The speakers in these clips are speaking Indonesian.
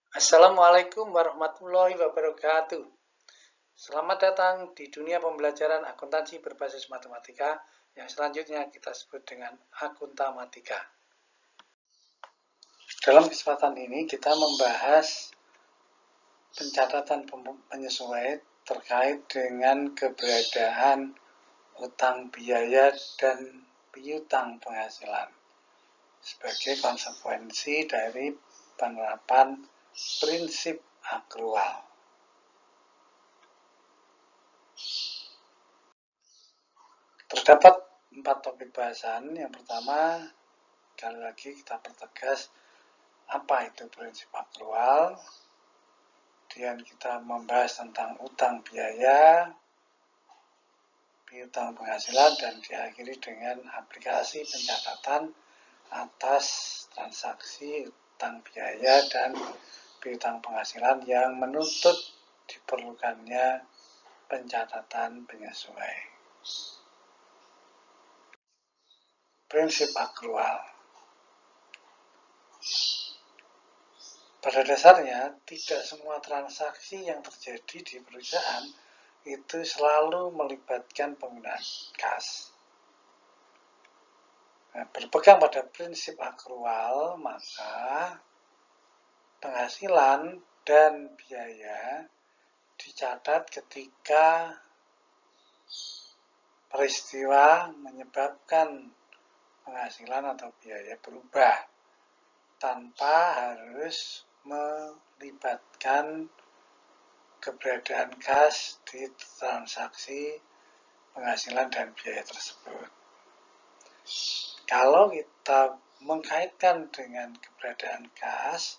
Assalamualaikum warahmatullahi wabarakatuh. Selamat datang di dunia pembelajaran akuntansi berbasis matematika yang selanjutnya kita sebut dengan akuntamatika. Dalam kesempatan ini kita membahas pencatatan penyesuaian terkait dengan keberadaan utang biaya dan piutang penghasilan sebagai konsekuensi dari penerapan prinsip akrual. Terdapat 4 topik bahasan. Yang pertama, sekali lagi kita pertegas apa itu prinsip akrual. Kemudian kita membahas tentang utang biaya, piutang penghasilan, dan diakhiri dengan aplikasi pencatatan atas transaksi utang biaya dan piutang penghasilan yang menuntut diperlukannya pencatatan penyesuaian. Prinsip akrual. Pada dasarnya, tidak semua transaksi yang terjadi di perusahaan itu selalu melibatkan penggunaan kas. Berpegang pada prinsip akrual, maka penghasilan dan biaya dicatat ketika peristiwa menyebabkan penghasilan atau biaya berubah tanpa harus melibatkan keberadaan kas di transaksi penghasilan dan biaya tersebut. Kalau kita mengkaitkan dengan keberadaan kas,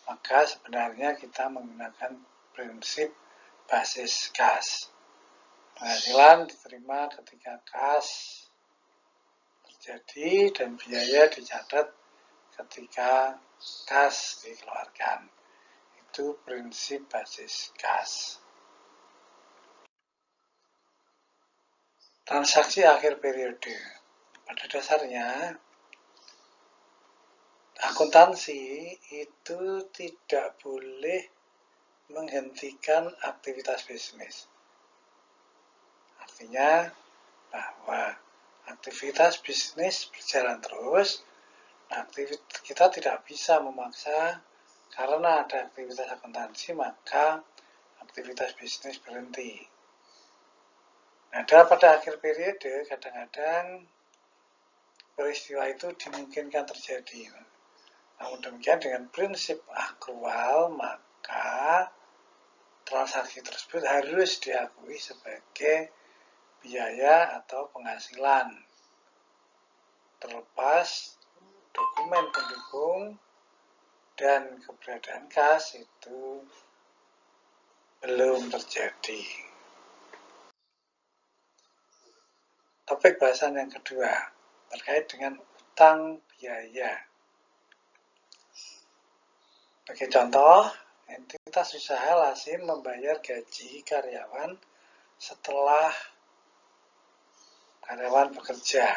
maka sebenarnya kita menggunakan prinsip basis kas. Penghasilan diterima ketika kas terjadi dan biaya dicatat ketika kas dikeluarkan. Itu prinsip basis kas. Transaksi akhir periode. Pada dasarnya, akuntansi itu tidak boleh menghentikan aktivitas bisnis. Artinya bahwa aktivitas bisnis berjalan terus, kita tidak bisa memaksa karena ada aktivitas akuntansi maka aktivitas bisnis berhenti. Nah, pada akhir periode kadang-kadang peristiwa itu dimungkinkan terjadi. Namun demikian dengan prinsip akrual maka transaksi tersebut harus diakui sebagai biaya atau penghasilan terlepas dokumen pendukung dan keberadaan kas itu belum terjadi. Topik bahasan yang kedua terkait dengan utang biaya. Sebagai contoh, entitas usaha lazim membayar gaji karyawan setelah karyawan bekerja.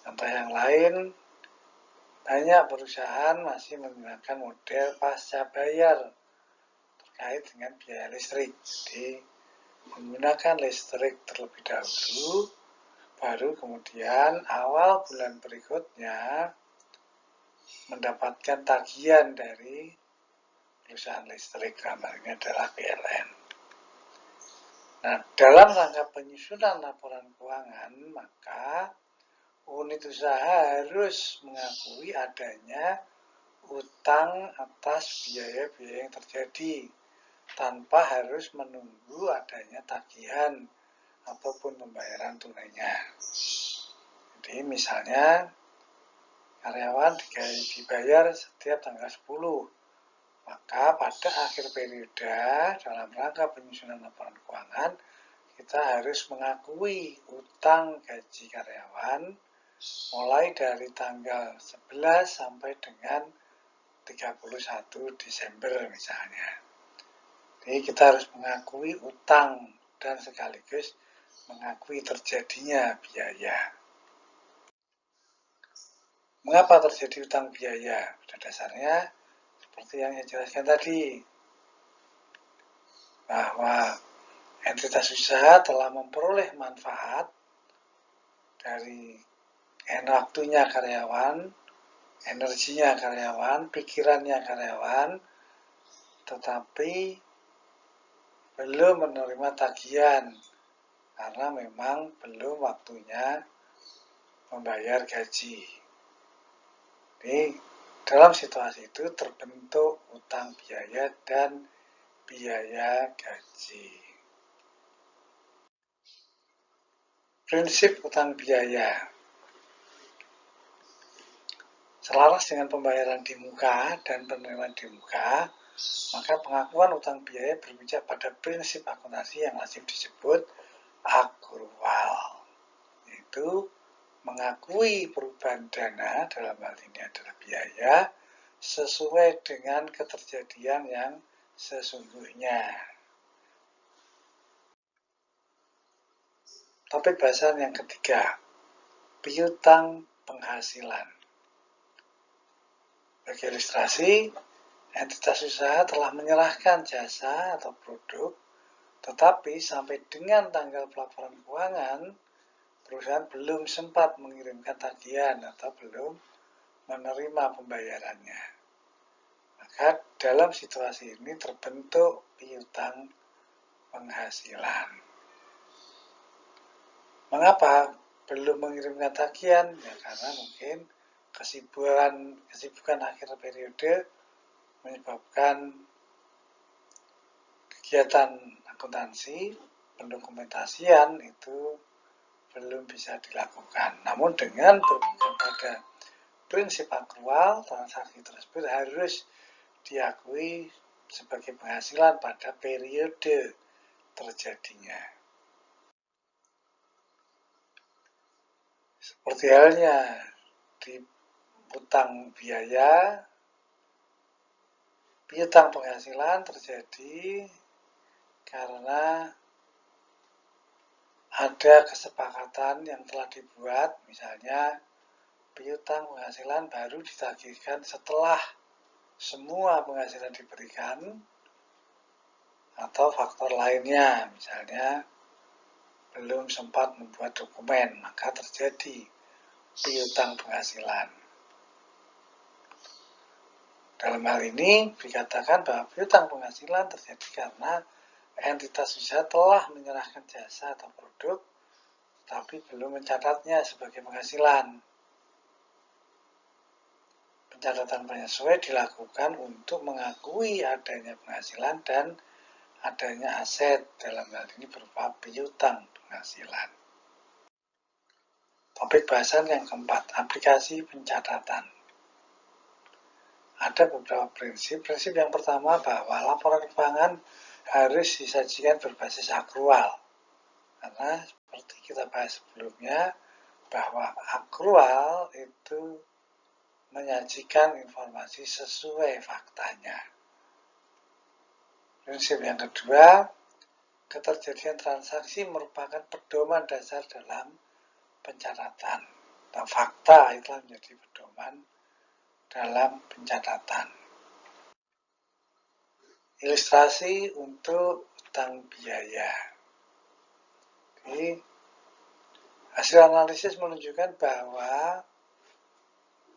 Contoh yang lain, banyak perusahaan masih menggunakan model pasca bayar terkait dengan biaya listrik. Jadi, menggunakan listrik terlebih dahulu, baru kemudian awal bulan berikutnya mendapatkan tagihan dari perusahaan listrik, namanya adalah PLN. Nah, dalam rangka penyusunan laporan keuangan, maka unit usaha harus mengakui adanya utang atas biaya-biaya yang terjadi tanpa harus menunggu adanya tagihan ataupun pembayaran tunainya. Jadi misalnya karyawan dibayar setiap tanggal 10, maka pada akhir periode dalam rangka penyusunan laporan keuangan kita harus mengakui utang gaji karyawan mulai dari tanggal 11 sampai dengan 31 Desember misalnya. Jadi kita harus mengakui utang dan sekaligus mengakui terjadinya biaya. Mengapa terjadi utang biaya? Pada dasarnya seperti yang saya jelaskan tadi, bahwa entitas usaha telah memperoleh manfaat dari waktunya karyawan, energinya karyawan, pikirannya karyawan, tetapi belum menerima tagihan karena memang belum waktunya membayar gaji. Jadi, dalam situasi itu terbentuk utang biaya dan biaya gaji. Prinsip utang biaya. Selaras dengan pembayaran di muka dan penerimaan di muka, maka pengakuan utang biaya berpijak pada prinsip akuntansi yang lazim disebut akrual, yaitu mengakui perubahan dana, dalam hal ini adalah biaya, sesuai dengan keterjadian yang sesungguhnya. Topik bahasan yang ketiga, piutang penghasilan. Bagi ilustrasi, entitas usaha telah menyerahkan jasa atau produk, tetapi sampai dengan tanggal pelaporan keuangan, perusahaan belum sempat mengirimkan tagihan atau belum menerima pembayarannya. Maka dalam situasi ini terbentuk piutang penghasilan. Mengapa belum mengirimkan tagihan? Ya karena mungkin kesibukan akhir periode menyebabkan kegiatan akuntansi, pendokumentasian itu belum bisa dilakukan. Namun dengan berpegang pada prinsip akrual, transaksi tersebut harus diakui sebagai penghasilan pada periode terjadinya. Seperti halnya di utang biaya, piutang penghasilan terjadi karena ada kesepakatan yang telah dibuat, misalnya piutang penghasilan baru ditagihkan setelah semua penghasilan diberikan, atau faktor lainnya, misalnya belum sempat membuat dokumen, maka terjadi piutang penghasilan. Dalam hal ini dikatakan bahwa piutang penghasilan terjadi karena entitas usaha telah menyerahkan jasa atau produk, tapi belum mencatatnya sebagai penghasilan. Pencatatan penyesuaian dilakukan untuk mengakui adanya penghasilan dan adanya aset, dalam hal ini berupa piutang penghasilan. Topik bahasan yang keempat, aplikasi pencatatan. Ada beberapa prinsip. Prinsip yang pertama bahwa laporan keuangan harus disajikan berbasis akrual. Karena seperti kita bahas sebelumnya, bahwa akrual itu menyajikan informasi sesuai faktanya. Prinsip yang kedua, keterjadian transaksi merupakan pedoman dasar dalam pencatatan. Nah, fakta itu menjadi pedoman dalam pencatatan. Ilustrasi untuk utang biaya. Jadi, hasil analisis menunjukkan bahwa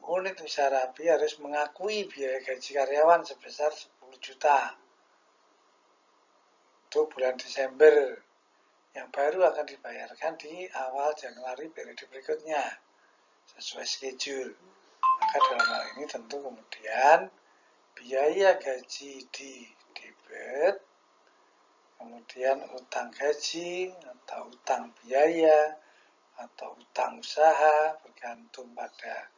unit usaha rapi harus mengakui biaya gaji karyawan sebesar 10 juta untuk bulan Desember yang baru akan dibayarkan di awal Januari periode berikutnya sesuai schedule. Maka dalam hal ini tentu kemudian biaya gaji di debit, kemudian utang gaji atau utang biaya atau utang usaha bergantung pada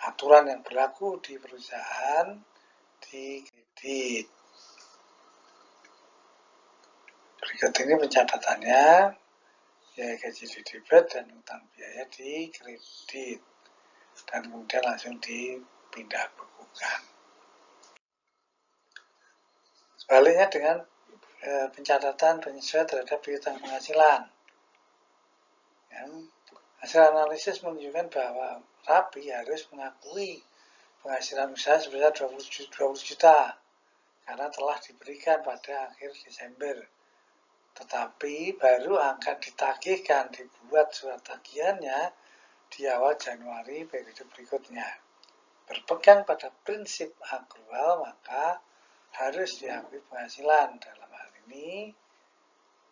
aturan yang berlaku di perusahaan di kredit. Berikut ini pencatatannya, biaya gaji di debit dan utang biaya di kredit, dan kemudian langsung dipindah bukukan. Sebaliknya dengan pencatatan penyesuaian terhadap piutang penghasilan. Hasil analisis menunjukkan bahwa Rapi harus mengakui penghasilan usaha sebesar 20 juta karena telah diberikan pada akhir Desember. Tetapi baru akan ditagihkan, dibuat surat tagihannya di awal Januari periode berikutnya. Berpegang pada prinsip akrual, maka harus diakui penghasilan. Dalam hal ini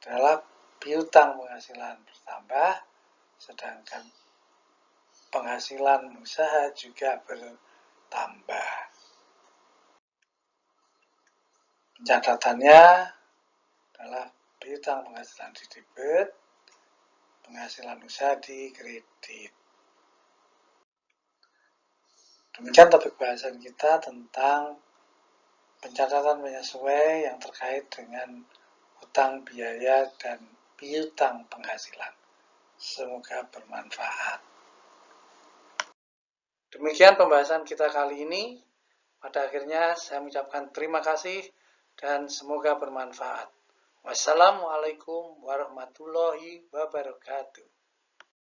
adalah piutang penghasilan bertambah, sedangkan penghasilan usaha juga bertambah. Catatannya adalah piutang penghasilan di debit, penghasilan usaha di kredit. Demikian topik bahasan kita tentang pencatatan penyesuai yang terkait dengan utang biaya dan piutang penghasilan. Semoga bermanfaat. Demikian pembahasan kita kali ini. Pada akhirnya saya mengucapkan terima kasih dan semoga bermanfaat. Wassalamualaikum warahmatullahi wabarakatuh.